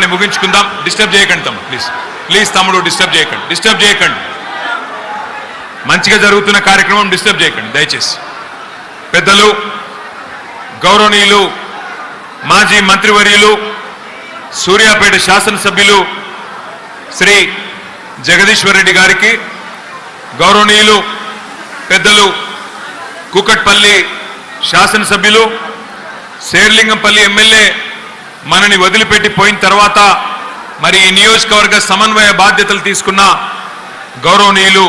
కార్యక్రమాన్ని ముగించుకుందాం. డిస్టర్బ్ చేయకండి తమ్ముడు, ప్లీజ్ ప్లీజ్ తమ్ముడు డిస్టర్బ్ చేయకండి. మంచిగా జరుగుతున్న కార్యక్రమం డిస్టర్బ్ చేయకండి దయచేసి. పెద్దలు, గౌరవనీయులు, మాజీ మంత్రివర్యులు, సూర్యాపేట శాసనసభ్యులు శ్రీ జగదీశ్వర్ రెడ్డి గారికి, గౌరవనీయులు పెద్దలు కూకట్పల్లి శాసనసభ్యులు, శేర్లింగంపల్లి ఎమ్మెల్యే మనని వదిలిపెట్టి పోయిన తర్వాత మరి ఈ నియోజకవర్గ సమన్వయ బాధ్యతలు తీసుకున్న గౌరవనీయులు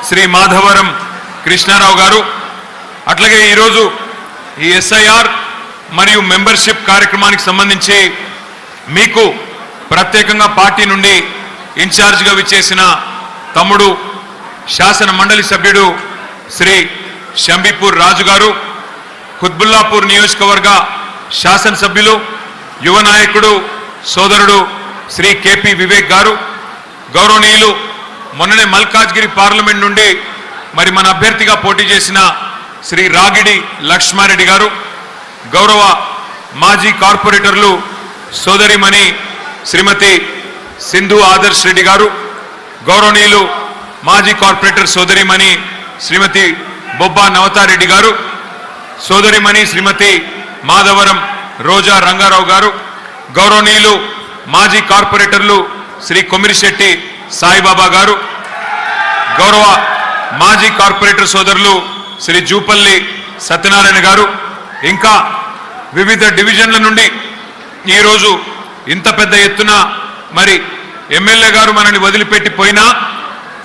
శ్రీ మాధవరం కృష్ణారావు గారు, అట్లాగే ఈరోజు ఈ ఎస్ఐఆర్ మరియు మెంబర్షిప్ కార్యక్రమానికి సంబంధించి మీకు ప్రత్యేకంగా పార్టీ నుండి ఇన్ఛార్జిగా విచ్చేసిన తమ్ముడు శాసన మండలి సభ్యుడు శ్రీ షంబీపూర్ రాజు గారు, ఖుత్బుల్లాపూర్ నియోజకవర్గ శాసనసభ్యులు, యువ నాయకుడు సోదరుడు శ్రీ కేపీ వివేక్ గారు, గౌరవనీయులు మొన్ననే మల్కాజ్గిరి పార్లమెంట్ నుండి మరి మన అభ్యర్థిగా పోటీ చేసిన శ్రీ రాగిడి లక్ష్మారెడ్డి గారు, గౌరవ మాజీ కార్పొరేటర్లు సోదరిమణి శ్రీమతి సింధు ఆదర్శ్ రెడ్డి గారు, గౌరవనీయులు మాజీ కార్పొరేటర్ సోదరిమణి శ్రీమతి బొబ్బా నవతారెడ్డి గారు, సోదరిమణి శ్రీమతి మాధవరం రోజా రంగారావు గారు, గౌరవనీయులు మాజీ కార్పొరేటర్లు శ్రీ కొమిరిశెట్టి సాయిబాబా గారు, గౌరవ మాజీ కార్పొరేటర్ సోదరులు శ్రీ జూపల్లి సత్యనారాయణ గారు, ఇంకా వివిధ డివిజన్ల నుండి ఈరోజు ఇంత పెద్ద ఎత్తున మరి ఎమ్మెల్యే గారు మనల్ని వదిలిపెట్టి పోయినా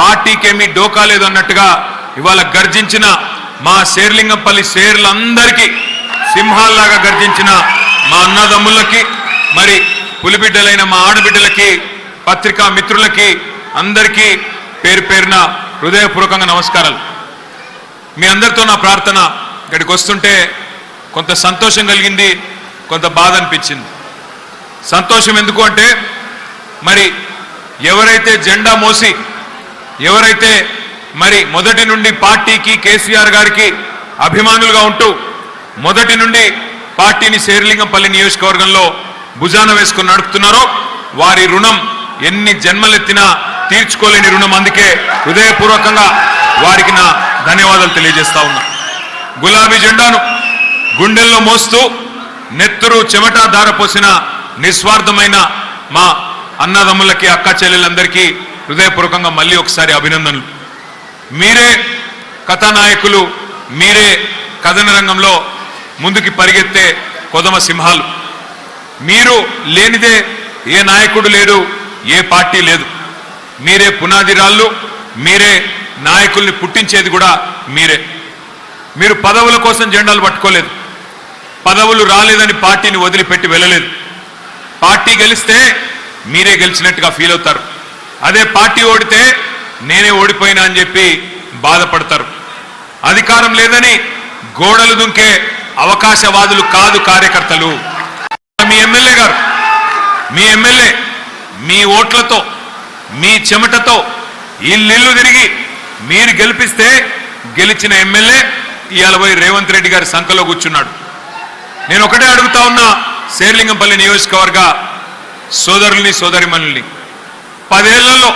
పార్టీకేమీ డోకా లేదు అన్నట్టుగా ఇవాళ గర్జించిన మా శేర్లింగంపల్లి శేర్లందరికీ, సింహాల్లాగా గర్జించిన మా అన్నదమ్ములకి, మరి పులిబిడ్డలైన మా ఆడబిడ్డలకి, పత్రికా మిత్రులకి అందరికీ పేరు పేరున హృదయపూర్వకంగా నమస్కారాలు. మీ అందరితో నా ప్రార్థన, ఇక్కడికి వస్తుంటే కొంత సంతోషం కలిగింది, కొంత బాధ అనిపించింది. సంతోషం ఎందుకు అంటే మరి ఎవరైతే జెండా మోసి, ఎవరైతే మరి మొదటి నుండి పార్టీకి కేసీఆర్ గారికి అభిమానులుగా ఉంటూ మొదటి నుండి పార్టీని శేర్లింగంపల్లి నియోజకవర్గంలో భుజాన వేసుకుని నడుపుతున్నారో వారి రుణం ఎన్ని జన్మలెత్తినా తీర్చుకోలేని రుణం. అందుకే హృదయపూర్వకంగా వారికి నా ధన్యవాదాలు తెలియజేస్తా ఉన్నా. గులాబీ జెండాను గుండెల్లో మోస్తూ నెత్తురు చెమట ధారపోసిన నిస్వార్థమైన మా అన్నదమ్ములకి, అక్క చెల్లెలందరికీ హృదయపూర్వకంగా మళ్ళీ ఒకసారి అభినందనలు. మీరే కథానాయకులు, మీరే కథన రంగంలో ముందుకి పరిగెత్తే కొదమ సింహాలు. మీరు లేనిదే ఏ నాయకుడు లేడు, ఏ పార్టీ లేదు. మీరే పునాది రాళ్ళు, మీరే నాయకుల్ని పుట్టించేది కూడా మీరే. మీరు పదవుల కోసం జెండాలు పట్టుకోలేదు, పదవులు రాలేదని పార్టీని వదిలిపెట్టి వెళ్ళలేదు. పార్టీ గెలిస్తే మీరే గెలిచినట్టుగా ఫీల్ అవుతారు. అదే పార్టీ ఓడితే నేనే ఓడిపోయినా అని చెప్పి బాధపడతారు. అధికారం లేదని గోడలు దుంకే అవకాశవాదులు కాదు కార్యకర్తలు. మీ ఎమ్మెల్యే గారు, మీ ఎమ్మెల్యే మీ ఓట్లతో, మీ చెమటతో ఇల్లు తిరిగి మీరు గెలిపిస్తే గెలిచిన ఎమ్మెల్యే ఇవాళ పోయి రేవంత్ రెడ్డి గారి సంఖలో కూర్చున్నాడు. నేను ఒకటే అడుగుతా ఉన్నా శేర్లింగంపల్లి నియోజకవర్గ సోదరుల్ని, సోదరిమణుల్ని, 10 ఏళ్లలో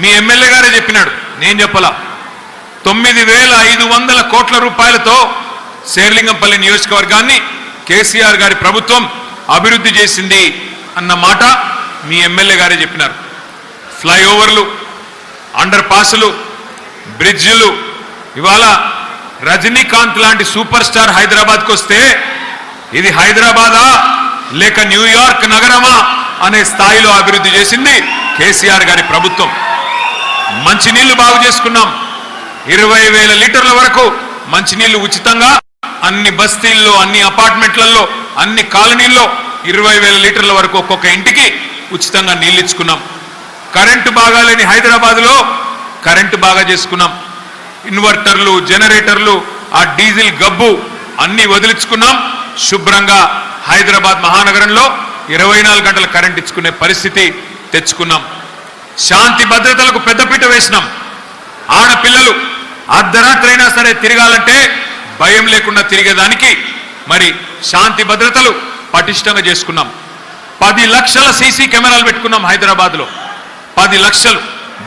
మీ ఎమ్మెల్యే గారే చెప్పినాడు, నేను చెప్పలా, 9,500 కోట్ల రూపాయలతో శేర్లింగంపల్లి నియోజకవర్గాన్ని కేసీఆర్ గారి ప్రభుత్వం అభివృద్ధి చేసింది అన్న మాట మీ ఎమ్మెల్యే గారే చెప్పినారు. ఫ్లైఓవర్లు, అండర్ పాసులు, బ్రిడ్జిలు, ఇవాళ రజనీకాంత్ లాంటి సూపర్ స్టార్ హైదరాబాద్కి వస్తే ఇది హైదరాబాదా లేక న్యూయార్క్ నగరమా అనే స్థాయిలో అభివృద్ధి చేసింది కేసీఆర్ గారి ప్రభుత్వం. మంచినీళ్లు బాగు చేసుకున్నాం. 20,000 లీటర్ల వరకు మంచినీళ్లు ఉచితంగా అన్ని బస్తీల్లో, అన్ని అపార్ట్మెంట్లలో, అన్ని కాలనీల్లో 20,000 లీటర్ల వరకు ఒక్కొక్క ఇంటికి ఉచితంగా నీళ్ళు ఇచ్చుకున్నాం. కరెంటు బాగాలేని హైదరాబాద్లో కరెంటు బాగా చేసుకున్నాం. ఇన్వర్టర్లు, జనరేటర్లు, ఆ డీజిల్ గబ్బు అన్ని వదిలించుకున్నాం. శుభ్రంగా హైదరాబాద్ మహానగరంలో 24 గంటల కరెంట్ ఇచ్చుకునే పరిస్థితి తెచ్చుకున్నాం. శాంతి భద్రతలకు పెద్దపీట వేసినాం. ఆడపిల్లలు అర్ధరాత్రి అయినా సరే తిరగాలంటే భయం లేకుండా తిరిగేదానికి మరి శాంతి భద్రతలు పటిష్టంగా చేసుకున్నాం. 10 లక్షల సీసీ కెమెరాలు పెట్టుకున్నాం హైదరాబాద్లో. 10 లక్షలు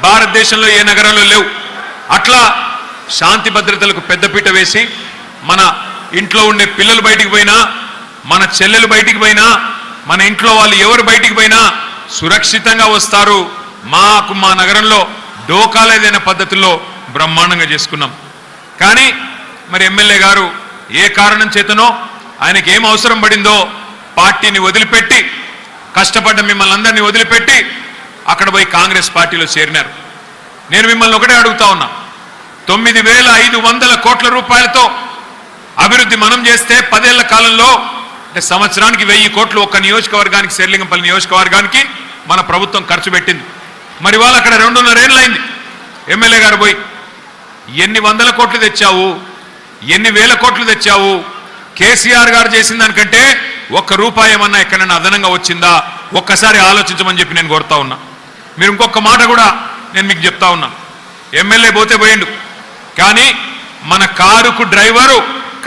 భారతదేశంలో ఏ నగరంలో లేవు. అట్లా శాంతి భద్రతలకు పెద్దపీట వేసి మన ఇంట్లో ఉండే పిల్లలు బయటికి పోయినా, మన చెల్లెలు బయటికి పోయినా, మన ఇంట్లో వాళ్ళు ఎవరు బయటికి పోయినా సురక్షితంగా వస్తారు. మాకు మా నగరంలో డోకాలేదైన పద్ధతుల్లో బ్రహ్మాండంగా చేసుకున్నాం. కానీ మరి ఎమ్మెల్యే గారు ఏ కారణం చేతనో ఆయనకి ఏం అవసరం పడిందో పార్టీని వదిలిపెట్టి, కష్టపడ్డ మిమ్మల్ని అందరినీ వదిలిపెట్టి అక్కడ పోయి కాంగ్రెస్ పార్టీలో చేరినారు. నేను మిమ్మల్ని ఒకటే అడుగుతా ఉన్నా, 9,500 కోట్ల రూపాయలతో అభివృద్ధి మనం చేస్తే 10 ఏళ్ల కాలంలో అంటే సంవత్సరానికి 1000 కోట్లు ఒక్క నియోజకవర్గానికి, శేర్లింగంపల్లి నియోజకవర్గానికి మన ప్రభుత్వం ఖర్చు పెట్టింది. మరి వాళ్ళు అక్కడ 2.5 ఏళ్ళైంది ఎమ్మెల్యే గారు పోయి. ఎన్ని వందల కోట్లు తెచ్చావు, ఎన్ని వేల కోట్లు తెచ్చావు? కేసీఆర్ గారు చేసిన దానికంటే ₹1 ఏమన్నా ఎక్కడైనా అదనంగా వచ్చిందా? ఒక్కసారి ఆలోచించమని చెప్పి నేను కోరుతా ఉన్నా. మీరు ఇంకొక మాట కూడా నేను మీకు చెప్తా ఉన్నా, ఎమ్మెల్యే పోతే పోయిండు, కానీ మన కారుకు డ్రైవరు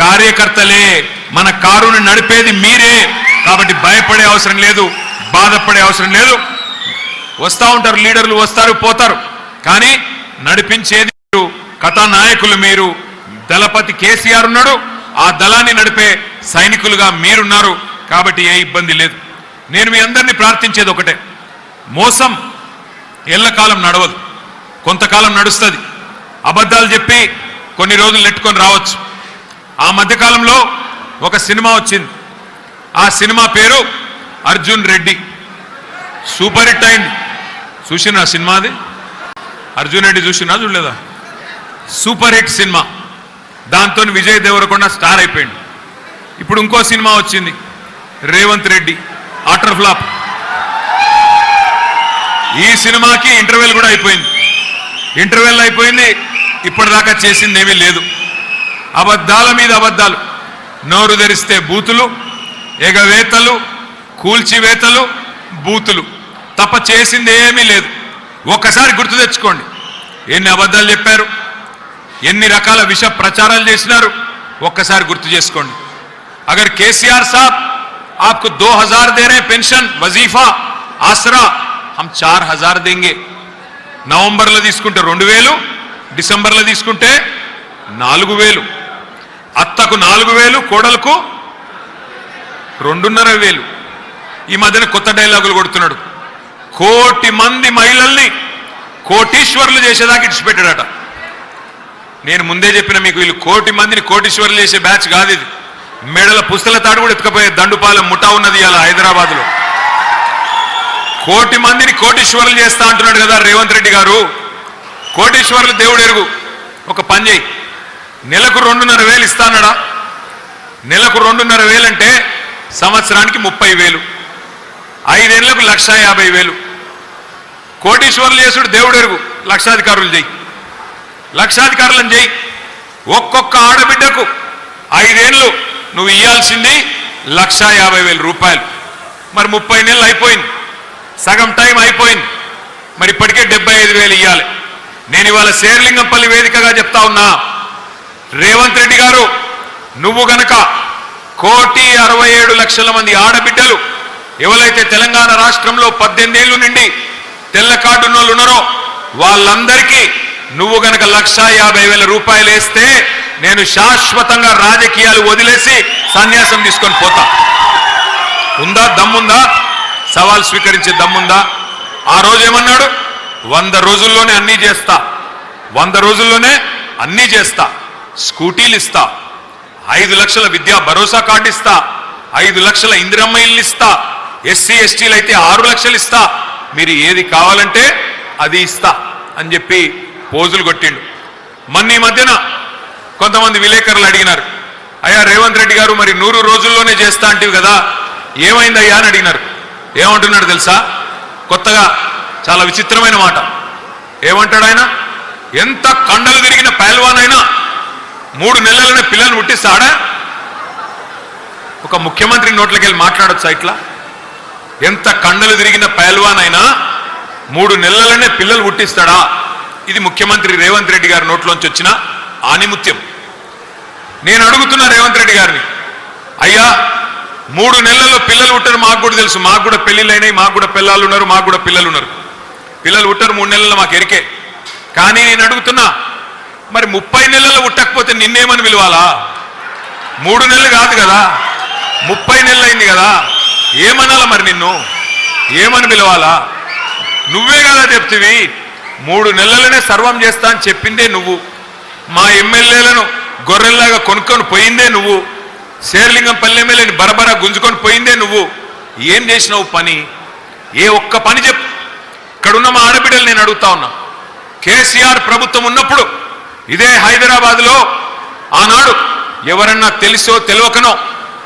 కార్యకర్తలే, మన కారుని నడిపేది మీరే. కాబట్టి భయపడే అవసరం లేదు, బాధపడే అవసరం లేదు. వస్తూ ఉంటారు లీడర్లు, వస్తారు పోతారు, కానీ నడిపించేది మీరు, కథానాయకులు మీరు. దళపతి కేసీఆర్ ఉన్నాడు, ఆ దళాన్ని నడిపే సైనికులుగా మీరున్నారు. కాబట్టి ఏ ఇబ్బంది లేదు. నేను మీ అందరినీ ప్రార్థించేది ఒకటే, మోసం ఎల్లకాలం నడవదు, కొంతకాలం నడుస్తుంది. అబద్ధాలు చెప్పి కొన్ని రోజులు నెట్టుకొని రావచ్చు. ఆ మధ్యకాలంలో ఒక సినిమా వచ్చింది, ఆ సినిమా పేరు అర్జున్ రెడ్డి. సూపర్ హిట్ అయింది. చూసినా సినిమా? అది అర్జున్ రెడ్డి చూసినా చూడలేదా? Super hit cinema. దాంతో విజయ్ దేవరకొండ స్టార్ అయిపోయింది. ఇప్పుడు ఇంకో సినిమా వచ్చింది, రేవంత్ రెడ్డి, ఆటర్ ఫ్లాప్. ఈ సినిమాకి ఇంటర్వెల్ కూడా అయిపోయింది. ఇంటర్వెల్ అయిపోయింది, ఇప్పటిదాకా చేసింది ఏమీ లేదు. అబద్ధాల మీద అబద్ధాలు, నోరు తెరిస్తే బూతులు, ఎగవేతలు, కూల్చివేతలు, బూతులు తప్ప చేసింది ఏమీ లేదు. ఒక్కసారి గుర్తు తెచ్చుకోండి, ఎన్ని అబద్ధాలు చెప్పారు, ఎన్ని రకాల విష ప్రచారాలు చేసినారు, ఒక్కసారి గుర్తు చేసుకోండి. అగర్ కేసీఆర్ సాబ్ आपको 2000 दे रहे हैं पेंशन, वजीफा, आसरा, हम 4000 देंगे. నవంబర్లో తీసుకుంటే 2000, డిసెంబర్లో తీసుకుంటే 4000. అత్తకు 4000, కోడలకు 2,500. ఈ మధ్యన కొత్త డైలాగులు కొడుతున్నాడు, 1 కోటి మంది మహిళల్ని కోటీశ్వర్లు చేసేదాకా ఇడిచిపెట్టాడట. నేను ముందే చెప్పిన మీకు, వీళ్ళు 1 కోటి మందిని కోటీశ్వర్లు చేసే బ్యాచ్ కాదు ఇది. మెడల పుస్తల తాడు కూడా ఎత్తుకపోయే దండుపాలెం ముఠా ఉన్నది ఇలా హైదరాబాద్లో. 1 కోటి మందిని కోటీశ్వర్లు చేస్తా అంటున్నాడు కదా రేవంత్ రెడ్డి గారు. కోటీశ్వర్లు దేవుడు ఎరుగు. ఒక పని చేయి, నెలకు 2,500 ఇస్తానడా? నెలకు 2,500 అంటే సంవత్సరానికి 30,000, 5 ఏళ్లకు 1,50,000. కోటీశ్వర్లు చేసుడు దేవుడు ఎరుగు. లక్షాధికారులు చేయి, లక్షాధికారులను చేయి. ఒక్కొక్క ఆడబిడ్డకు 5 ఏళ్ళు నువ్వు ఇయ్యాల్సింది 1,50,000 రూపాయలు. మరి 30 నెలలు అయిపోయింది, సగం టైం అయిపోయింది. మరి ఇప్పటికే 75,000 ఇవ్వాలి. నేను ఇవాళ శేర్లింగంపల్లి వేదికగా చెప్తా ఉన్నా, రేవంత్ రెడ్డి గారు, నువ్వు గనక 1,67,00,000 మంది ఆడబిడ్డలు ఎవరైతే తెలంగాణ రాష్ట్రంలో 18 ఏళ్ళు నుండి తెల్ల కార్డు వాళ్ళు ఉన్నారో వాళ్ళందరికీ నువ్వు గనక 1,50,000 రూపాయలు వేస్తే నేను శాశ్వతంగా రాజకీయాలు వదిలేసి సన్యాసం తీసుకొని పోతా. ఉందా? దమ్ముందా? సవాల్ స్వీకరించే దమ్ముందా? ఆ రోజు ఏమన్నాడు, 100 రోజుల్లోనే అన్నీ చేస్తా, 100 రోజుల్లోనే అన్నీ చేస్తా, స్కూటీలు ఇస్తా, 5 లక్షల విద్యా భరోసా కార్డు ఇస్తా, 5 లక్షల ఇందిరమ్మ ఇల్లు ఇస్తా, ఎస్సీ ఎస్టీలు అయితే 6 లక్షలు ఇస్తా, మీరు ఏది కావాలంటే అది ఇస్తా అని చెప్పి పోజులు కొట్టిండు. మొన్న ఈ మధ్యన కొంతమంది విలేకరులు అడిగినారు, అయ్యా రేవంత్ రెడ్డి గారు మరి 100 రోజుల్లోనే చేస్తా అంటివి కదా, ఏమైందయ్యా అని అడిగినారు. ఏమంటున్నాడు తెలుసా? కొత్తగా చాలా విచిత్రమైన మాట. ఏమంటాడు ఆయన? ఎంత కండలు తిరిగిన పైల్వాన్ అయినా 3 నెలలనే పిల్లల్ని పుట్టిస్తాడా? ఒక ముఖ్యమంత్రి నోట్లకి వెళ్ళి మాట్లాడొచ్చా ఇట్లా? ఎంత కండలు తిరిగిన పైల్వాన్ అయినా 3 నెలలనే పిల్లలు పుట్టిస్తాడా? ఇది ముఖ్యమంత్రి రేవంత్ రెడ్డి గారి నోట్లోంచి వచ్చిన ఆనిముత్యం. నేను అడుగుతున్నా రేవంత్ రెడ్డి గారిని, అయ్యా 3 నెలల్లో పిల్లలు పుట్టారు, మాకు కూడా తెలుసు. మాకు కూడా పెళ్లిళ్ళు అయినాయి, మాకు కూడా పిల్లలు ఉన్నారు, మాకు కూడా పిల్లలు ఉన్నారు. పిల్లలు పుట్టారు 3 నెలల్లో, మాకు ఎరికే. కానీ నేను అడుగుతున్నా, మరి 30 నెలల్లో పుట్టకపోతే నిన్నేమని పిలవాలా? 3 నెలలు కాదు కదా, 30 నెలలు అయింది కదా, ఏమనాలా మరి? నిన్ను ఏమని పిలవాలా? నువ్వే కదా చెప్తివి 3 నెలలనే సర్వం చేస్తా అని చెప్పిందే నువ్వు. మా ఎమ్మెల్యేలను గొర్రెల్లాగా కొనుక్కొని పోయిందే నువ్వు. శేర్లింగంపల్లి ఎమ్మెల్యేని బరబరా గుంజుకొని పోయిందే నువ్వు. ఏం చేసినావు పని? ఏ ఒక్క పని చెప్పు. ఇక్కడున్న మా ఆడబిడ్డలు నేను అడుగుతా ఉన్నా, కేసీఆర్ ప్రభుత్వం ఉన్నప్పుడు ఇదే హైదరాబాద్లో ఆనాడు ఎవరన్నా తెలుసో తెలియకనో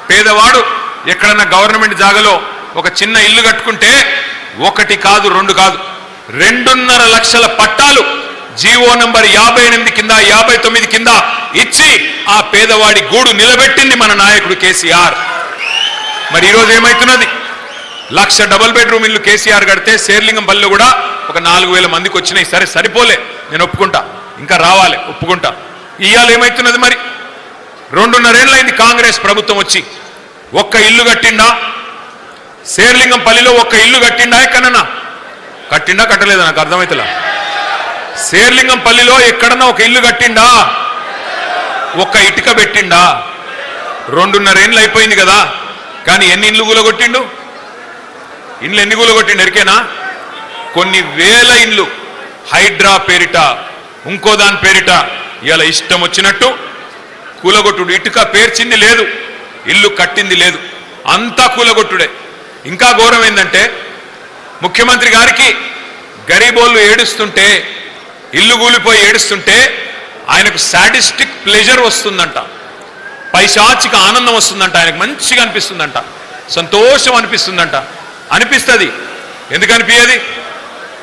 పేదవాడు ఎక్కడన్నా గవర్నమెంట్ జాగాలో ఒక చిన్న ఇల్లు కట్టుకుంటే 1 కాదు 2 కాదు 2.5 లక్షల పట్టాలు జీవో నంబర్ 58 కింద 59 కింద ఇచ్చి ఆ పేదవాడి గూడు నిలబెట్టింది మన నాయకుడు కేసీఆర్. మరి ఈరోజు ఏమైతున్నది? 1,00,000 డబుల్ బెడ్రూమ్ ఇల్లు కేసీఆర్ కడితే శేర్లింగంపల్లిలో కూడా ఒక 4,000 మందికి వచ్చినాయి. సరే, సరిపోలే, నేను ఒప్పుకుంటా, ఇంకా రావాలి, ఒప్పుకుంటా. ఇవాళ ఏమైతున్నది? మరి 2.5 ఏళ్ళు అయింది కాంగ్రెస్ ప్రభుత్వం వచ్చి. ఒక్క ఇల్లు కట్టిండా? శేర్లింగంపల్లిలో ఒక్క ఇల్లు కట్టిండా? ఎక్కడన్నా కట్టిండా? కట్టలేదా? నాకు అర్థమైతలా. శేర్లింగంపల్లిలో ఎక్కడన్నా ఒక ఇల్లు కట్టిండా? ఒక్క ఇటుక పెట్టిండా? 2.5 ఏళ్ళు అయిపోయింది కదా, కానీ ఎన్ని ఇండ్లు కూలగొట్టిండు? ఇండ్లు ఎన్ని కూలగొట్టిండు ఎరికేనా? కొన్ని వేల ఇండ్లు హైడ్రా పేరిట, ఇంకో దాని పేరిట ఇవాళ ఇష్టం వచ్చినట్టు కూలగొట్టుడు. ఇటుక పేర్చింది లేదు, ఇల్లు కట్టింది లేదు, అంతా కూలగొట్టుడే. ఇంకా ఘోరం ఏంటంటే, ముఖ్యమంత్రి గారికి గరీబోళ్ళు ఏడుస్తుంటే, ఇల్లు కూలిపోయి ఏడుస్తుంటే ఆయనకు సాడిస్టిక్ ప్లెజర్ వస్తుందంట, పైశాచిక ఆనందం వస్తుందంట, ఆయనకు మంచిగా అనిపిస్తుందంట, సంతోషం అనిపిస్తుందంట. అనిపిస్తుంది. ఎందుకు అనిపించేది?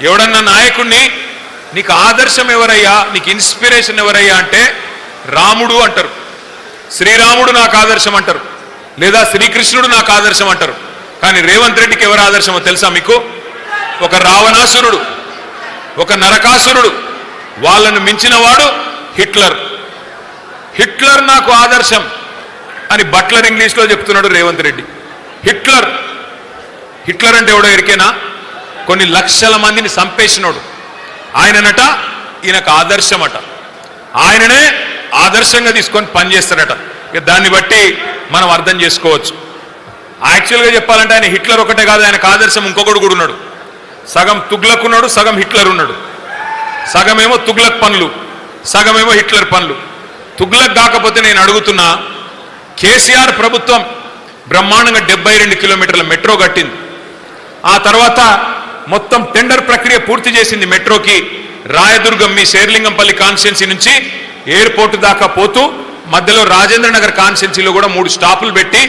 ఎవడన్నా నాయకుడిని నీకు ఆదర్శం ఎవరయ్యా, నీకు ఇన్స్పిరేషన్ ఎవరయ్యా అంటే రాముడు అంటారు, శ్రీరాముడు నాకు ఆదర్శం అంటారు, లేదా శ్రీకృష్ణుడు నాకు ఆదర్శం అంటారు. కానీ రేవంత్ రెడ్డికి ఎవరు ఆదర్శమో తెలుసా మీకు? ఒక రావణాసురుడు, ఒక నరకాసురుడు, వాళ్ళను మించిన వాడు హిట్లర్. హిట్లర్ నాకు ఆదర్శం అని బట్లర్ ఇంగ్లీష్లో చెప్తున్నాడు రేవంత్ రెడ్డి. హిట్లర్ హిట్లర్ అంటే ఎవడో ఎరికేనా? కొన్ని లక్షల మందిని చంపేసినోడు ఆయననట. ఈయనకు ఆదర్శమట, ఆయననే ఆదర్శంగా తీసుకొని పనిచేస్తాడట. ఇక దాన్ని బట్టి మనం అర్థం చేసుకోవచ్చు. యాక్చువల్గా చెప్పాలంటే ఆయన హిట్లర్ ఒకటే కాదు, ఆయనకు ఆదర్శం ఇంకొకడు కూడా ఉన్నాడు. సగం తుగ్లక్ ఉన్నాడు, సగం హిట్లర్ ఉన్నాడు. సగమేమో తుగ్లక్ పనులు, సగమేమో హిట్లర్ పనులు. తుగ్లక్ కాకపోతే నేను అడుగుతున్నా, కేసీఆర్ ప్రభుత్వం బ్రహ్మాండంగా 72 కిలోమీటర్ల మెట్రో కట్టింది. ఆ తర్వాత మొత్తం టెండర్ ప్రక్రియ పూర్తి చేసింది మెట్రోకి. రాయదుర్గం మీ శేర్లింగంపల్లి కాన్స్టిట్యున్సీ నుంచి ఎయిర్పోర్ట్ దాకా పోతూ మధ్యలో రాజేంద్ర నగర్ కాన్స్టిట్యున్సీలో కూడా 3 స్టాపులు పెట్టి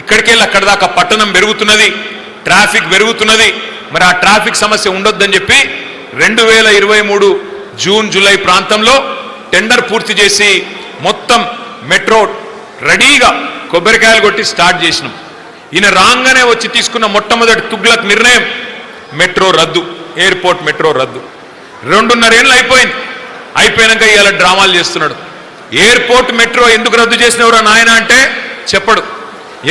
ఇక్కడికెళ్ళి అక్కడ దాకా పట్టణం పెరుగుతున్నది, ట్రాఫిక్ పెరుగుతున్నది. మరి ఆ ట్రాఫిక్ సమస్య ఉండొద్దని చెప్పి 2023 జూన్ జూలై ప్రాంతంలో టెండర్ పూర్తి చేసి మొత్తం మెట్రో రెడీగా కొబ్బరికాయలు కొట్టి స్టార్ట్ చేసినాం. ఈయన రాగానే వచ్చి తీసుకున్న మొట్టమొదటి తుగ్లక్ నిర్ణయం మెట్రో రద్దు, ఎయిర్పోర్ట్ మెట్రో రద్దు. 2.5 ఏళ్ళు అయిపోయింది. అయిపోయినాక ఇవాళ డ్రామాలు చేస్తున్నాడు. ఎయిర్పోర్ట్ మెట్రో ఎందుకు రద్దు చేసినవరా నాయన అంటే చెప్పడు.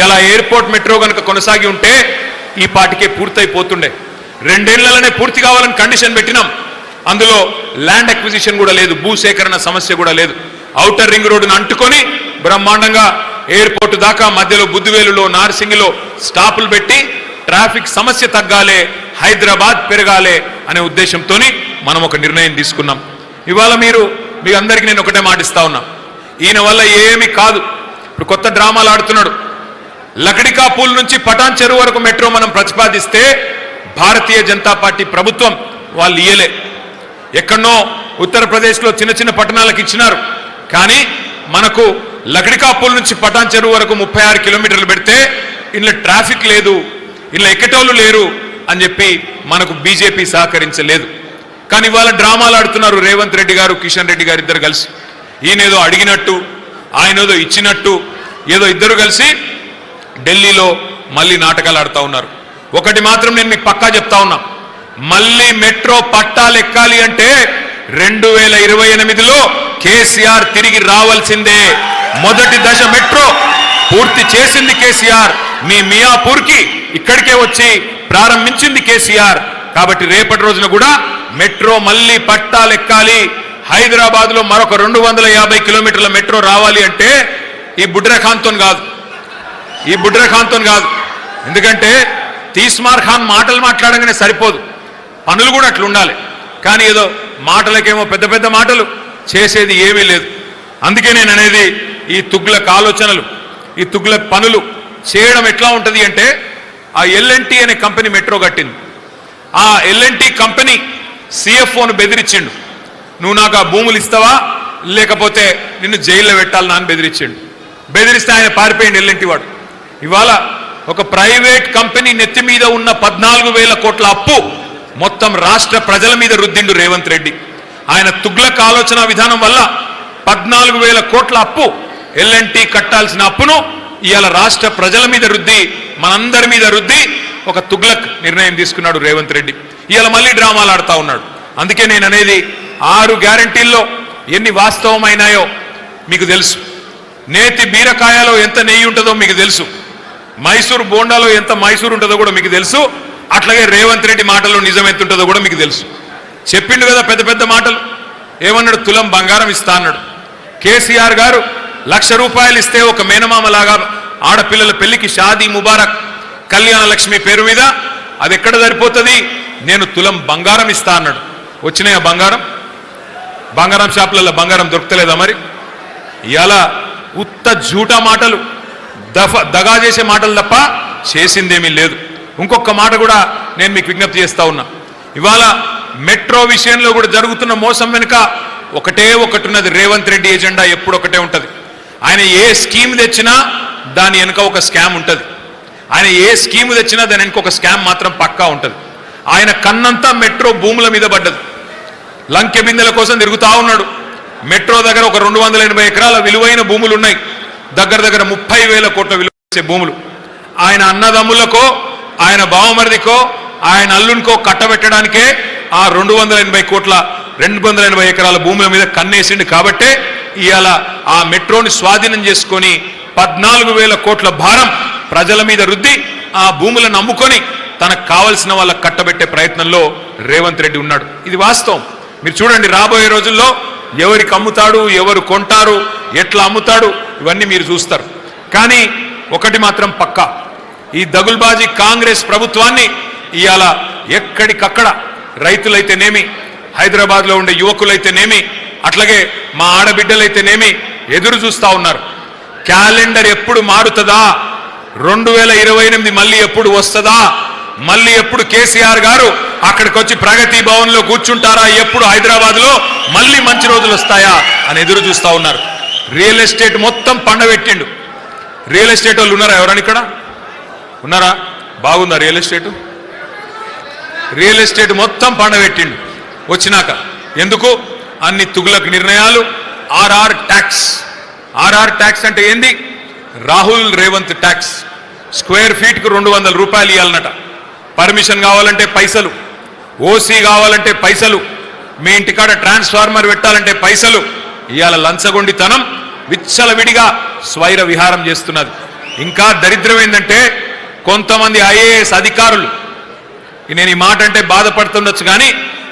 ఇలా ఎయిర్పోర్ట్ మెట్రో కనుక కొనసాగి ఉంటే ఈ పాటికే పూర్తయిపోతుండే. 2 ఏళ్లలోనే పూర్తి కావాలని కండిషన్ పెట్టినాం. అందులో ల్యాండ్ అక్విజిషన్ కూడా లేదు, భూసేకరణ సమస్య కూడా లేదు. ఔటర్ రింగ్ రోడ్డును అంటుకొని బ్రహ్మాండంగా ఎయిర్పోర్ట్ దాకా మధ్యలో బుద్దివేలులో, నార్సింగిలో స్టాపులు పెట్టి ట్రాఫిక్ సమస్య తగ్గాలే, హైదరాబాద్ పెరగాలే అనే ఉద్దేశంతో మనం ఒక నిర్ణయం తీసుకున్నాం. ఇవాళ మీ అందరికీ నేను ఒకటే మాటిస్తా ఉన్నా, ఈయన వల్ల ఏమీ కాదు. ఇప్పుడు కొత్త డ్రామాలు ఆడుతున్నాడు. లకడికా పూల్ నుంచి పటాన్ చెరువు వరకు మెట్రో మనం ప్రతిపాదిస్తే భారతీయ జనతా పార్టీ ప్రభుత్వం వాళ్ళు ఇయ్యలే. ఎక్కడనో ఉత్తరప్రదేశ్లో చిన్న చిన్న పట్టణాలకు ఇచ్చినారు. కానీ మనకు లకడికా పూల్ నుంచి పటాన్ చెరువు వరకు 36 కిలోమీటర్లు పెడితే ఇంట్లో ట్రాఫిక్ లేదు, ఇంట్లో ఎక్కటోళ్ళు లేరు అని చెప్పి మనకు బీజేపీ సహకరించలేదు. కానీ ఇవాళ డ్రామాలు ఆడుతున్నారు రేవంత్ రెడ్డి గారు, కిషన్ రెడ్డి గారు ఇద్దరు కలిసి. ఈయనేదో అడిగినట్టు, ఆయనేదో ఇచ్చినట్టు, ఏదో ఇద్దరు కలిసి ఢిల్లీలో మళ్ళీ నాటకాలు ఆడుతూ ఉన్నారు. ఒకటి మాత్రం నేను మీకు పక్కా చెప్తా ఉన్నా, మళ్ళీ మెట్రో పట్టాలు ఎక్కాలి అంటే 2028లో కేసీఆర్ తిరిగి రావాల్సిందే. మొదటి దశ మెట్రో పూర్తి చేసింది కేసీఆర్. మీ మియాపూర్కి ఇక్కడికే వచ్చి ప్రారంభించింది కేసీఆర్. కాబట్టి రేపటి రోజున కూడా మెట్రో మళ్ళీ పట్టాలెక్కాలి, హైదరాబాద్ లో మరొక 250 కిలోమీటర్ల మెట్రో రావాలి అంటే ఈ బుడ్రఖాన్తో కాదు, ఈ బుడ్రఖాన్తో కాదు. ఎందుకంటే తీస్మార్ ఖాన్ మాటలు మాట్లాడగానే సరిపోదు, పనులు కూడా అట్లా ఉండాలి. కానీ ఏదో మాటలకేమో పెద్ద పెద్ద మాటలు, చేసేది ఏమీ లేదు. అందుకే నేను అనేది ఈ తుగ్లక్ ఆలోచనలు, ఈ తుగ్లక్ పనులు చేయడం ఎట్లా ఉంటుంది అంటే, ఆ ఎల్ఎన్టీ అనే కంపెనీ మెట్రో కట్టింది. ఆ ఎల్ఎన్టీ కంపెనీ సిఎఫ్ఓను బెదిరించిండు, నువ్వు నాకు ఆ భూములు ఇస్తావా లేకపోతే నిన్ను జైల్లో పెట్టాలని అని బెదిరించిండు. బెదిరిస్తే ఆయన పారిపోయింది ఎల్ఎన్టీ వాడు. ఇవాళ ఒక ప్రైవేట్ కంపెనీ నెత్తి మీద ఉన్న 14,000 కోట్ల అప్పు మొత్తం రాష్ట్ర ప్రజల మీద రుద్దిండు రేవంత్ రెడ్డి. ఆయన తుగ్లక్ ఆలోచన విధానం వల్ల 14,000 కోట్ల అప్పు, ఎల్ఎన్టీ కట్టాల్సిన అప్పును ఇవాళ రాష్ట్ర ప్రజల మీద రుద్ది, మనందరి మీద రుద్ది ఒక తుగ్లక్ నిర్ణయం తీసుకున్నాడు రేవంత్ రెడ్డి. ఇవాళ మళ్ళీ డ్రామాలు ఆడుతూ ఉన్నాడు. అందుకే నేను అనేది 6 గ్యారంటీల్లో ఎన్ని వాస్తవమైనాయో మీకు తెలుసు, నేతి బీరకాయలో ఎంత నెయ్యి ఉంటుందో మీకు తెలుసు, మైసూరు బోండాలో ఎంత మైసూరు ఉంటుందో కూడా మీకు తెలుసు. అట్లాగే రేవంత్ రెడ్డి మాటల్లో నిజం ఎంత ఉంటుందో కూడా మీకు తెలుసు. చెప్పిండు కదా పెద్ద పెద్ద మాటలు. ఏమన్నాడు? తులం బంగారం ఇస్తా అన్నాడు. కేసీఆర్ గారు 1,00,000 రూపాయలు ఇస్తే ఒక మేనమామలాగా ఆడపిల్లల పెళ్లికి షాదీ ముబారక్ కళ్యాణ లక్ష్మి పేరు మీద అది ఎక్కడ సరిపోతుంది, నేను తులం బంగారం ఇస్తా అన్నాడు. వచ్చినాయా బంగారం? బంగారం షాపులలో బంగారం దొరుకుతలేదా? మరి ఇవాళ ఉత్త జూటా మాటలు, దగా చేసే మాటలు తప్ప చేసిందేమీ లేదు. ఇంకొక మాట కూడా నేను మీకు విజ్ఞప్తి చేస్తా ఉన్నా. ఇవాళ మెట్రో విషయంలో కూడా జరుగుతున్న మోసం వెనుక ఒకటే ఒకటి ఉన్నది, రేవంత్ రెడ్డి ఎజెండా ఎప్పుడు ఒకటే ఉంటుంది. ఆయన ఏ స్కీమ్ తెచ్చినా దాని వెనుక ఒక స్కామ్ ఉంటుంది. ఆయన ఏ స్కీమ్ తెచ్చినా దాని వెనుక ఒక స్కామ్ మాత్రం పక్కా ఉంటుంది. ఆయన కన్నంతా మెట్రో భూముల మీద పడ్డది. లంకె బిందెల కోసం తిరుగుతా ఉన్నాడు. మెట్రో దగ్గర ఒక 280 ఎకరాల విలువైన భూములు ఉన్నాయి. దగ్గర దగ్గర 30,000 కోట్ల విలువ చేసే భూములు. ఆయన అన్నదమ్ములకో, ఆయన బావమరిదికో, ఆయన అల్లునికో కట్టబెట్టడానికే ఆ 280 ఎకరాల భూముల మీద కన్నేసిండు. కాబట్టే ఇవాళ ఆ మెట్రోని స్వాధీనం చేసుకొని 14,000 కోట్ల భారం ప్రజల మీద రుద్ది ఆ భూములను అమ్ముకొని తనకు కావలసిన వాళ్ళకు కట్టబెట్టే ప్రయత్నంలో రేవంత్ రెడ్డి ఉన్నాడు. ఇది వాస్తవం. మీరు చూడండి, రాబోయే రోజుల్లో ఎవరికి అమ్ముతాడు, ఎవరు కొంటారు, ఎట్లా అమ్ముతాడు, ఇవన్నీ మీరు చూస్తారు. కానీ ఒకటి మాత్రం పక్కా, ఈ దగుల్బాజీ కాంగ్రెస్ ప్రభుత్వాన్ని ఇవాళ ఎక్కడికక్కడ రైతులైతేనేమి, హైదరాబాద్లో ఉండే యువకులైతేనేమి, అట్లాగే మా ఆడబిడ్డలైతేనేమి ఎదురు చూస్తూ ఉన్నారు. క్యాలెండర్ ఎప్పుడు మారుతుందా, 2028 మళ్ళీ ఎప్పుడు వస్తుందా, మళ్ళీ ఎప్పుడు కేసీఆర్ గారు అక్కడికి వచ్చి ప్రగతి భవన్ లో కూర్చుంటారా, ఎప్పుడు హైదరాబాద్ లో మళ్ళీ మంచి రోజులు వస్తాయా అని ఎదురు చూస్తూ ఉన్నారు. రియల్ ఎస్టేట్ మొత్తం పండబెట్టిండు. రియల్ ఎస్టేట్ వాళ్ళు ఉన్నారా? ఎవరని ఇక్కడ ఉన్నారా? బాగుందా రియల్ ఎస్టేట్? రియల్ ఎస్టేట్ మొత్తం పండబెట్టిండు వచ్చినాక. ఎందుకు? అన్ని తుగ్లక్ నిర్ణయాలు. RR tax. ఆర్ఆర్ ట్యాక్స్ అంటే ఏంది? Rahul Revanth tax. Square feet కు 200 రూపాయలు ఇవ్వాలన్నట. పర్మిషన్ కావాలంటే పైసలు, ఓసీ కావాలంటే పైసలు, మీ ఇంటికాడ ట్రాన్స్ఫార్మర్ పెట్టాలంటే పైసలు. ఇవాళ లంచగొండితనం విచ్చలవిడిగా స్వైర విహారం చేస్తున్నది. ఇంకా దరిద్రం ఏంటంటే కొంతమంది ఐఏఎస్ అధికారులు, నేను ఈ మాట అంటే బాధపడుతుండొచ్చు కానీ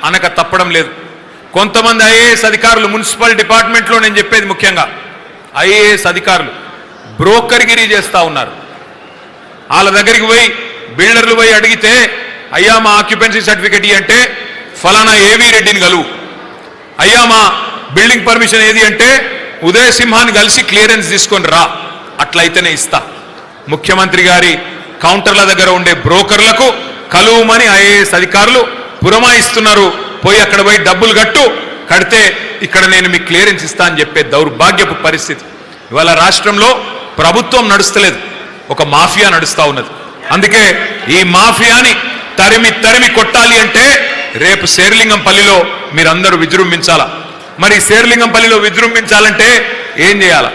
అనక తప్పడం లేదు, కొంతమంది ఐఏఎస్ అధికారులు మున్సిపల్ డిపార్ట్మెంట్లో, నేను చెప్పేది ముఖ్యంగా ఐఏఎస్ అధికారులు బ్రోకర్గిరీ చేస్తూ ఉన్నారు. వాళ్ళ దగ్గరికి పోయి బిల్డర్లు పోయి అడిగితే, అయ్యా మా ఆక్యుపెన్సీ సర్టిఫికెట్ అంటే ఫలానా ఏవీ రెడ్డిని కలువు, అయ్యా మా బిల్డింగ్ పర్మిషన్ ఏది అంటే ఉదయ సింహాన్ని కలిసి క్లియరెన్స్ తీసుకొని రా, అట్లయితేనే ఇస్తా. ముఖ్యమంత్రి గారి కౌంటర్ల దగ్గర ఉండే బ్రోకర్లకు కలువమని ఐఏఎస్ అధికారులు పురమాయిస్తున్నారు. పోయి అక్కడ పోయి డబ్బులు కడితే ఇక్కడ నేను మీకు క్లియరెన్స్ ఇస్తా అని చెప్పే దౌర్భాగ్యపు పరిస్థితి. ఇవాళ రాష్ట్రంలో ప్రభుత్వం నడుస్తలేదు, ఒక మాఫియా నడుస్తూ ఉన్నది. అందుకే ఈ మాఫియాని తరిమి కొట్టాలి అంటే రేపు శేర్లింగంపల్లిలో మీరందరూ విజృంభించాలా. మరి శేర్లింగంపల్లిలో విజృంభించాలంటే ఏం చేయాలా?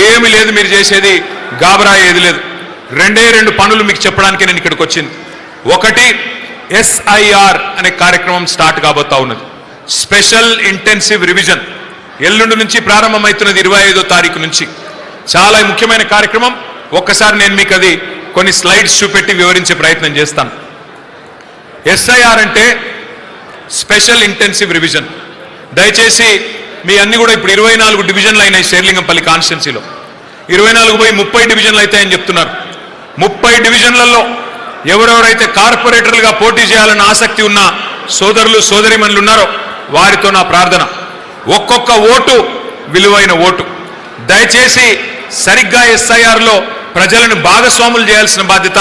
ఏమి లేదు, మీరు చేసేది గాబరా ఏది లేదు. 2 పనులు మీకు చెప్పడానికి నేను ఇక్కడికి వచ్చింది. ఒకటి, ఎస్ఐఆర్ అనే కార్యక్రమం స్టార్ట్ కాబోతా ఉన్నది. స్పెషల్ ఇంటెన్సివ్ రివిజన్ ఎల్లుండి నుంచి ప్రారంభమవుతున్నది, 25వ తారీఖు నుంచి. చాలా ముఖ్యమైన కార్యక్రమం. ఒక్కసారి నేను మీకు అది కొన్ని స్లైడ్స్ చూపెట్టి వివరించే ప్రయత్నం చేస్తాను. ఎస్ఐఆర్ అంటే స్పెషల్ ఇంటెన్సివ్ రివిజన్. దయచేసి మీ అన్ని కూడా ఇప్పుడు 24 డివిజన్లు అయినాయి శేర్లింగంపల్లి కాన్స్టిట్యున్సీలో. 24 పోయి 30 డివిజన్లు అవుతాయని చెప్తున్నారు. 30 డివిజన్లలో ఎవరెవరైతే కార్పొరేటర్లుగా పోటీ చేయాలన్న ఆసక్తి ఉన్న సోదరులు సోదరిమణులు ఉన్నారో వారితో నా ప్రార్థన, ఒక్కొక్క ఓటు విలువైన ఓటు. దయచేసి సరిగ్గా ఎస్ఐఆర్లో ప్రజలను భాగస్వాములు చేయాల్సిన బాధ్యత